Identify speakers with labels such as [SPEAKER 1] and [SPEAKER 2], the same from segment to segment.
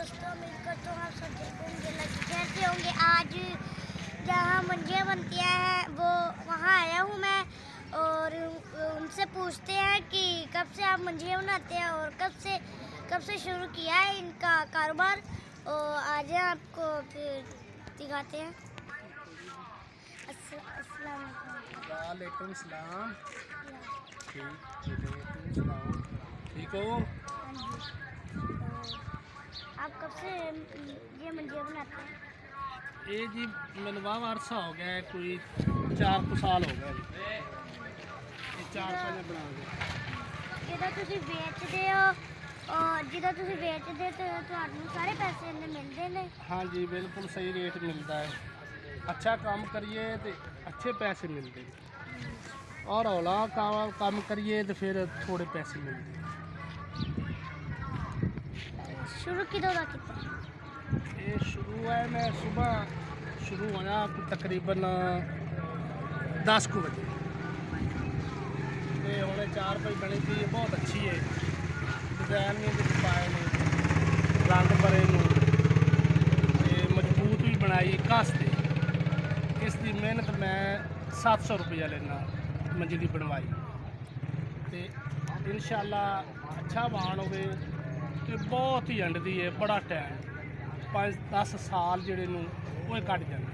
[SPEAKER 1] दोस्तों, उम्मीद करता हूँ आप सब ठीक होंगे, कैसे होंगे। आज जहाँ मंजियाँ बनती हैं वो वहाँ आया हूँ मैं, और उनसे पूछते हैं कि कब से आप मंजियाँ बनाते हैं और कब से शुरू किया है इनका कारोबार। और आज आपको फिर दिखाते हैं। अस्सलाम
[SPEAKER 2] वालेकुम सलाम। ठीक हो?
[SPEAKER 1] आप कब से ये मंजियाँ बनाते हैं?
[SPEAKER 2] ये जी मैंने वाह अरसा हो गया है, कोई 4 साल हो गए। ये 4 साल बना गए।
[SPEAKER 1] जिदा तुसी बेचते हो और जिदा तुसी बेचते तो ਤੁਹਾਨੂੰ ਸਾਰੇ ਪੈਸੇ ਇੰਨੇ ਮਿਲਦੇ ਨੇ?
[SPEAKER 2] हाँ जी, बिल्कुल सही रेट मिलता है। अच्छा काम करिए तो अच्छे पैसे मिलते हैं, और हौला काम करिए तो फिर थोड़े पैसे मिलते हैं।
[SPEAKER 1] शुरू किदों दा कीता?
[SPEAKER 2] ये शुरू है, मैं सुबह शुरू होया तकरीबन 10 को बजे। ये हमने 4 रुपये बनी थी, बहुत अच्छी है। डिजाइन भी कुछ पाए ने, रंग भरे मजबूत भी बनाई घस दे। इसकी मेहनत मैं 700 रुपया लेना मंजिली बनवाई। तो इंशाल्लाह अच्छा बाण होवे तो बहुत ही अंडदी है। बड़ा टाइम 5-10 साल ਜਿਹੜੇ ਨੂੰ ਉਹ ਕੱਢ ਜਾਂਦੇ।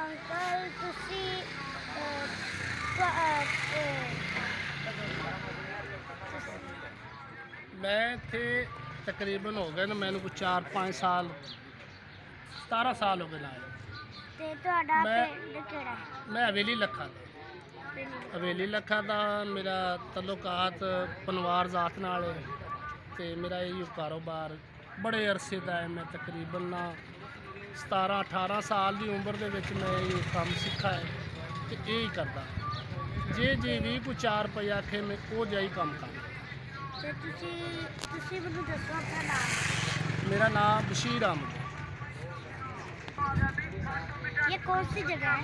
[SPEAKER 1] ਅੰਕਲ ਤੁਸੀਂ
[SPEAKER 2] मैं ਇੱਥੇ ਤਕਰੀਬਨ ਹੋ ਗਏ ਨੇ ਮੈਨੂੰ ਕੋਈ 4-5 ਸਾਲ 17 ਸਾਲ ਹੋ ਗਏ ਨਾ।
[SPEAKER 1] ਤੇ ਤੁਹਾਡਾ
[SPEAKER 2] ਮੈਂ-
[SPEAKER 1] ਪਿੰਡ ਕਿਹੜਾ ਹੈ?
[SPEAKER 2] ਮੈਂ ਹਵੇਲੀ ਲੱਖਾ ਦਾ ਹਵੇਲੀ ਲੱਖਾ ਦਾ ਮੇਰਾ ਤਲੁਕਾਤ ਪਨਵਾਰ ਜ਼ਾਤ ਨਾਲ ਹੈ। ਤੇ ਮੇਰਾ ਇਹ ਕਾਰੋਬਾਰ ਬੜੇ ਅਰਸੇ ਦਾ ਹੈ। ਮੈਂ ਤਕਰੀਬਨ 17-18 ਸਾਲ ਦੀ ਉਮਰ ਦੇ ਵਿੱਚ ਮੈਂ ਇਹ ਕੰਮ ਸਿੱਖਿਆ ਹੈ ਤੇ ਇਹ ਹੀ ਕਰਦਾ। ਜੇ ਵੀ ਕੋਈ 4 ਰੁਪਏ ਆਖੇ ਮੈਂ ਉਹ ਜਾਈ ਕੰਮ ਕਰਦਾ।
[SPEAKER 1] ਤੇ ਤੁਸੀਂ ਮੈਨੂੰ ਦੱਸੋ ਆਪਣਾ ਨਾਮ।
[SPEAKER 2] ਮੇਰਾ ਨਾਮ ਬਸ਼ੀਰ ਅਹਿਮਦ।
[SPEAKER 1] ये कौन सी जगह है?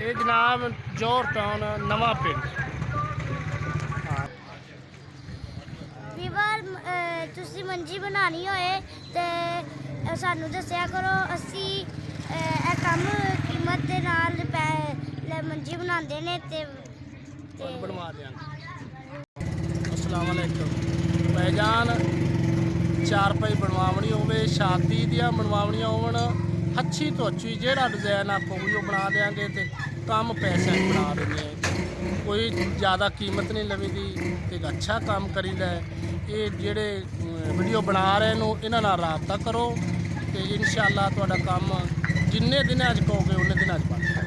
[SPEAKER 2] ਇਹ ਜਨਾਬ ਜੋਹਰ ਟਾਊਨ ਨਵਾਂ ਪਿੰਡ।
[SPEAKER 1] ਵੀਵਾਰ ਤੁਸੀਂ ਮੰਜੀ ਬਣਾਉਣੀ ਹੋਏ ਤੇ ਸਾਨੂੰ ਦੱਸਿਆ ਕਰੋ। ਅਸੀਂ ਇਹ ਕੰਮ ਕੀਮਤ ਦੇ ਨਾਲ ਮੰਜੀ ਬਣਾਉਂਦੇ ਨੇ ਤੇ
[SPEAKER 2] बनवा देंगे। अस्सलाम वालेकुम भाईजान। 4 रुपए बनवावनी होवे, शादी दियां बनवावनियां होवन, अच्छी तो अच्छी जेड़ा डिजाइन आपको वो बना देंगे। तो काम पैसे बना देंगे, कोई ज़्यादा कीमत नहीं लवीदी ते अच्छा काम करीदा है। ये जेड़े वीडियो बना रहे हैं इन्हां नाल राबता करो तो इंशाअल्लाह तुहाडा काम जिन्ने दिन अज कहोगे उन्ने दिन अज बन जाएगा।